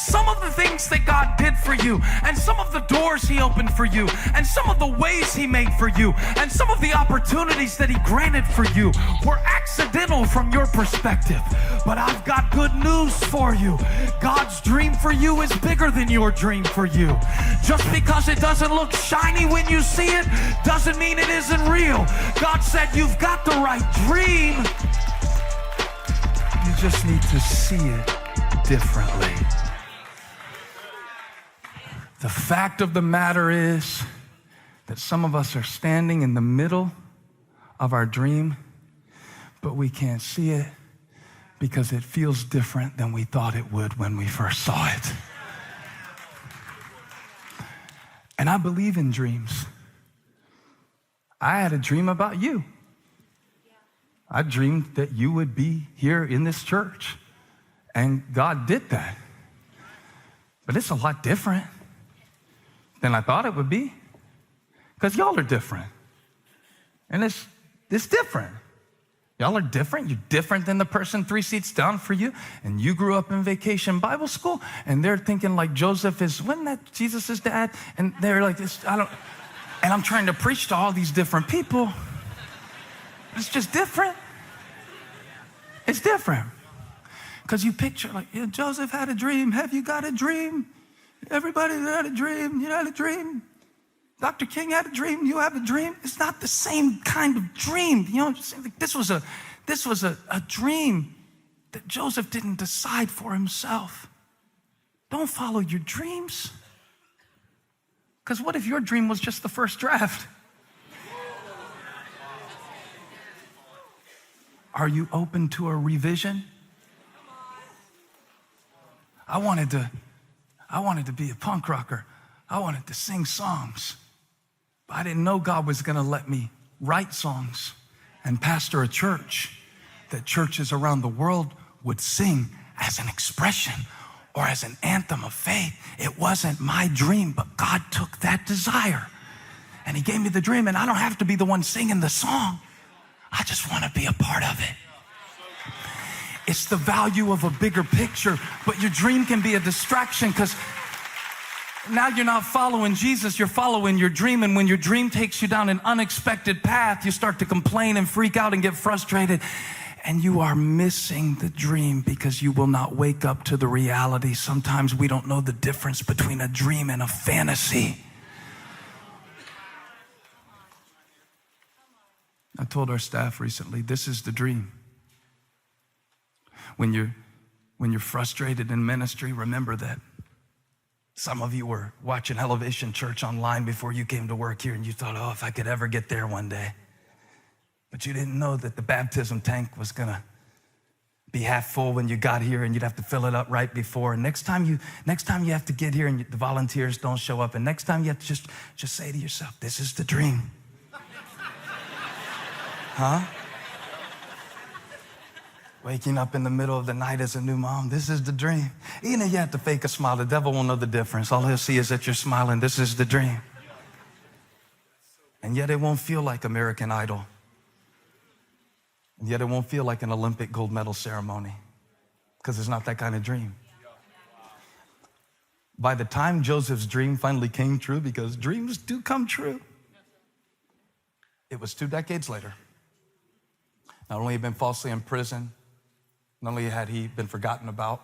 some of the things that God did for you, and some of the doors he opened for you, and some of the ways he made for you, and some of the opportunities that he granted for you were accidental from your perspective. But I've got good news for you. God's dream for you is bigger than your dream for you. Just because it doesn't look shiny when you see it doesn't mean it isn't real. God said you've got the right dream. You just need to see it differently. The fact of the matter is that some of us are standing in the middle of our dream, but we can't see it because it feels different than we thought it would when we first saw it. And I believe in dreams. I had a dream about you. I dreamed that you would be here in this church, and God did that. But it's a lot different than I thought it would be, because y'all are different. And it's different. Y'all are different. You're different than the person 3 seats down for you. And you grew up in Vacation Bible School, and they're thinking like Joseph wasn't that Jesus' dad? And they're like this, and I'm trying to preach to all these different people. It's just different. It's different. Because you picture like, yeah, Joseph had a dream. Have you got a dream? Everybody had a dream. You had a dream. Dr. King had a dream. You have a dream. It's not the same kind of dream. You know, this was a dream that Joseph didn't decide for himself. Don't follow your dreams. Because what if your dream was just the first draft? Are you open to a revision? I wanted to be a punk rocker. I wanted to sing songs. But I didn't know God was going to let me write songs and pastor a church that churches around the world would sing as an expression or as an anthem of faith. It wasn't my dream, but God took that desire and he gave me the dream, and I don't have to be the one singing the song. I just want to be a part of it. It's the value of a bigger picture, but your dream can be a distraction because now you're not following Jesus, you're following your dream. And when your dream takes you down an unexpected path, you start to complain and freak out and get frustrated. And you are missing the dream because you will not wake up to the reality. Sometimes we don't know the difference between a dream and a fantasy. I told our staff recently, this is the dream. When you're frustrated in ministry, remember that. Some of you were watching Elevation Church online before you came to work here, and you thought, oh, if I could ever get there one day. But you didn't know that the baptism tank was gonna be half full when you got here, and you'd have to fill it up right before. And next time you have to get here and the volunteers don't show up, and next time you have to just say to yourself, this is the dream. Huh? Waking up in the middle of the night as a new mom, this is the dream. Even if you have to fake a smile, the devil won't know the difference. All he'll see is that you're smiling. This is the dream. And yet it won't feel like American Idol. And yet it won't feel like an Olympic gold medal ceremony, because it's not that kind of dream. By the time Joseph's dream finally came true, because dreams do come true, it was 2 decades later. Not only had he been falsely imprisoned, not only had he been forgotten about,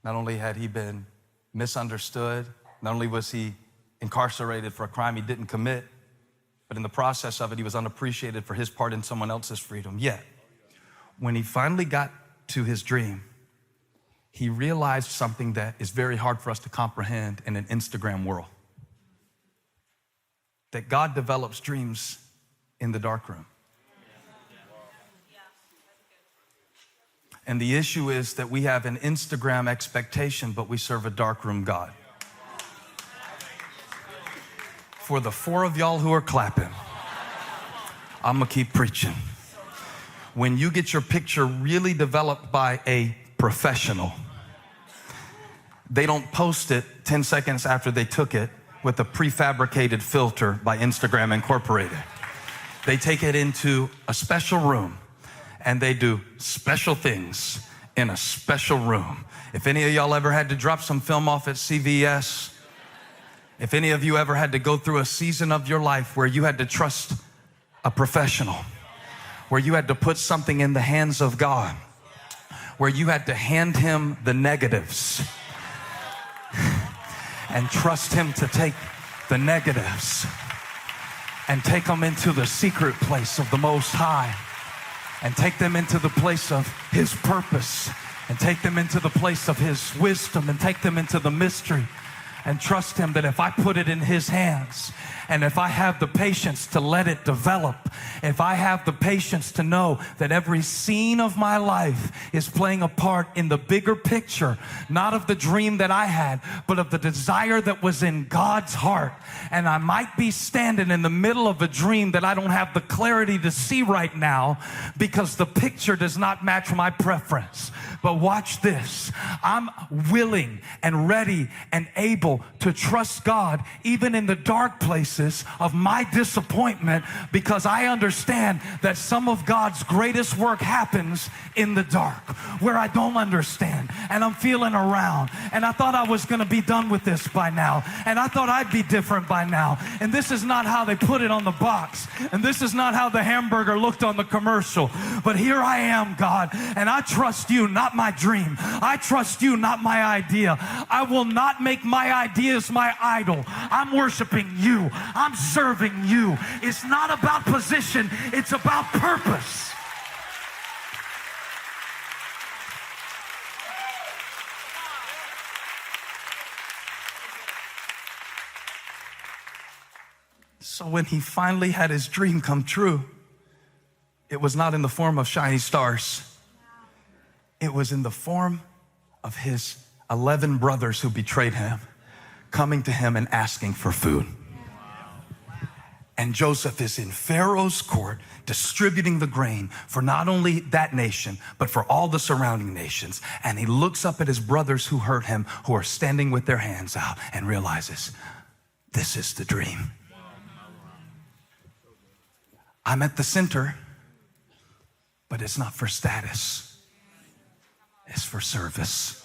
not only had he been misunderstood, not only was he incarcerated for a crime he didn't commit, but in the process of it, he was unappreciated for his part in someone else's freedom. Yet, when he finally got to his dream, he realized something that is very hard for us to comprehend in an Instagram world. That God develops dreams in the darkroom. And the issue is that we have an Instagram expectation, but we serve a darkroom God. For the 4 of y'all who are clapping, I'm gonna keep preaching. When you get your picture really developed by a professional, they don't post it 10 seconds after they took it with a prefabricated filter by Instagram Incorporated. They take it into a special room and they do special things in a special room. If any of y'all ever had to drop some film off at CVS, if any of you ever had to go through a season of your life where you had to trust a professional, where you had to put something in the hands of God, where you had to hand him the negatives and trust him to take the negatives and take them into the secret place of the Most High, and take them into the place of his purpose, and take them into the place of his wisdom, and take them into the mystery, and trust him that if I put it in his hands, and if I have the patience to let it develop, if I have the patience to know that every scene of my life is playing a part in the bigger picture, not of the dream that I had, but of the desire that was in God's heart. And I might be standing in the middle of a dream that I don't have the clarity to see right now because the picture does not match my preference. But watch this. I'm willing and ready and able to trust God even in the dark places of my disappointment, because I understand that some of God's greatest work happens in the dark, where I don't understand and I'm feeling around, and I thought I was going to be done with this by now, and I thought I'd be different by now, and this is not how they put it on the box, and this is not how the hamburger looked on the commercial, but here I am, God, and I trust you, not my dream. I trust you, not my idea. I will not make my ideas my idol. I'm worshiping you. I'm serving you. It's not about position. It's about purpose. So when he finally had his dream come true, it was not in the form of shiny stars. It was in the form of his 11 brothers who betrayed him, coming to him and asking for food. And Joseph is in Pharaoh's court distributing the grain for not only that nation, but for all the surrounding nations. And he looks up at his brothers who hurt him, who are standing with their hands out, and realizes, this is the dream. I'm at the center, but it's not for status. It's for service.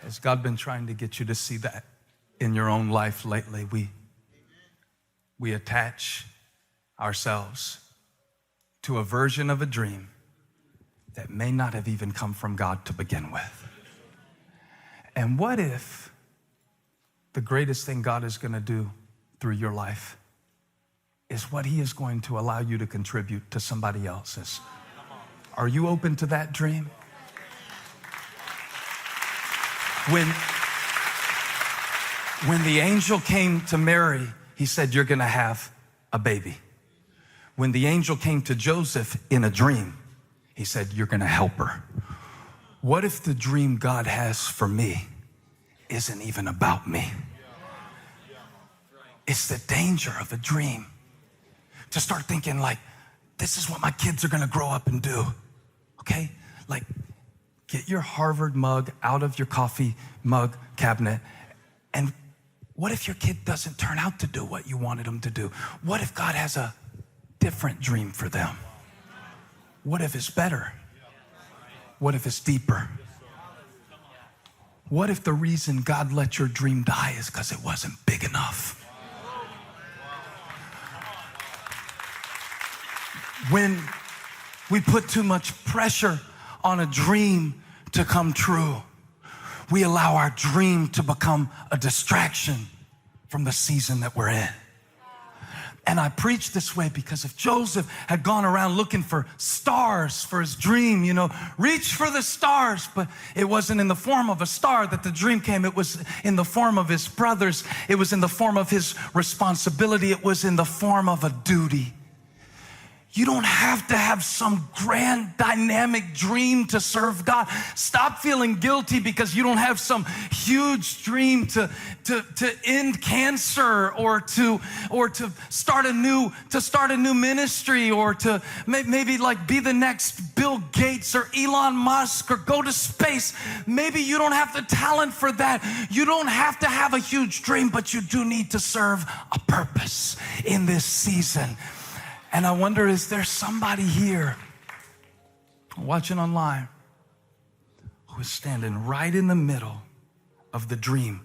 Has God been trying to get you to see that in your own life lately? We attach ourselves to a version of a dream that may not have even come from God to begin with. And what if the greatest thing God is going to do through your life is what he is going to allow you to contribute to somebody else's? Are you open to that dream? When the angel came to Mary, he said, you're going to have a baby. When the angel came to Joseph in a dream, he said, you're going to help her. What if the dream God has for me isn't even about me? It's the danger of a dream to start thinking like, this is what my kids are going to grow up and do. Okay? Like, get your Harvard mug out of your coffee mug cabinet. And what if your kid doesn't turn out to do what you wanted them to do? What if God has a different dream for them? What if it's better? What if it's deeper? What if the reason God let your dream die is because it wasn't big enough? When we put too much pressure on a dream to come true, we allow our dream to become a distraction from the season that we're in. And I preach this way because if Joseph had gone around looking for stars for his dream, reach for the stars, but it wasn't in the form of a star that the dream came. It was in the form of his brothers. It was in the form of his responsibility. It was in the form of a duty. You don't have to have some grand dynamic dream to serve God. Stop feeling guilty because you don't have some huge dream to end cancer or to start a new ministry or to maybe like be the next Bill Gates or Elon Musk or go to space. Maybe you don't have the talent for that. You don't have to have a huge dream, but you do need to serve a purpose in this season. And I wonder, is there somebody here watching online who is standing right in the middle of the dream,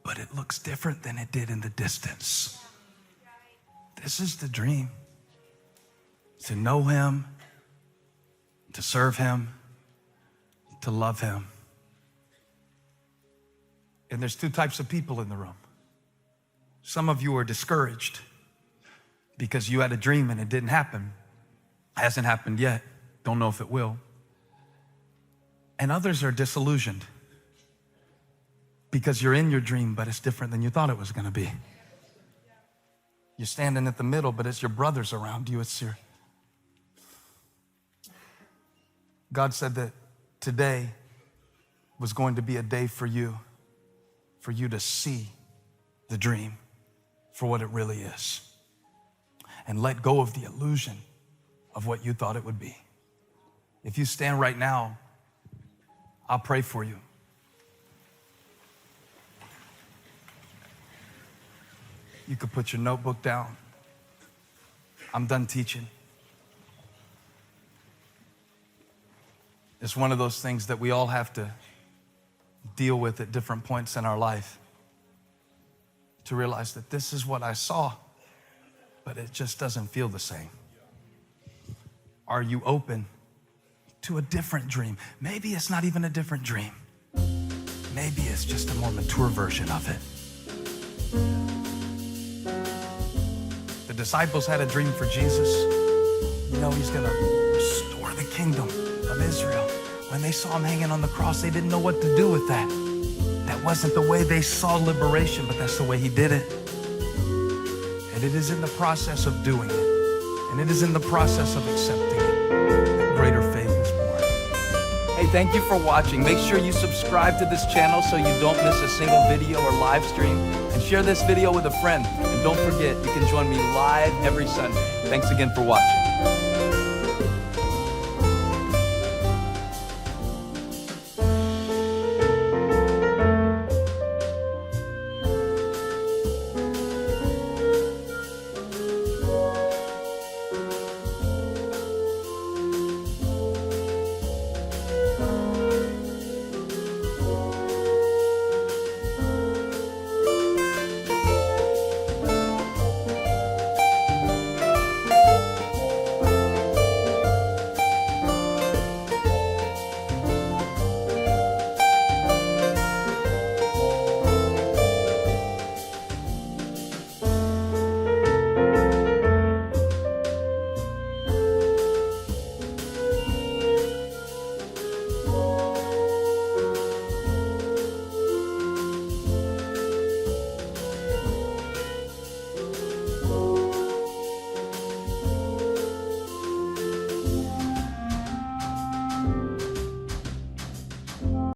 but it looks different than it did in the distance? This is the dream. To know him, to serve him, to love him. And there's two types of people in the room. Some of you are discouraged because you had a dream and it didn't happen. Hasn't happened yet. Don't know if it will. And others are disillusioned because you're in your dream, but it's different than you thought it was going to be. You're standing at the middle, but it's your brothers around you. God said that today was going to be a day for you to see the dream for what it really is. And let go of the illusion of what you thought it would be. If you stand right now, I'll pray for you. You could put your notebook down. I'm done teaching. It's one of those things that we all have to deal with at different points in our life to realize that this is what I saw, but it just doesn't feel the same. Are you open to a different dream? Maybe it's not even a different dream. Maybe it's just a more mature version of it. The disciples had a dream for Jesus. You know, he's gonna restore the kingdom of Israel. When they saw him hanging on the cross, they didn't know what to do with that. That wasn't the way they saw liberation, but that's the way he did it. And it is in the process of doing it, and it is in the process of accepting it, that greater faith is born. Hey, thank you for watching. Make sure you subscribe to this channel so you don't miss a single video or live stream, and share this video with a friend. And don't forget, you can join me live every Sunday. Thanks again for watching.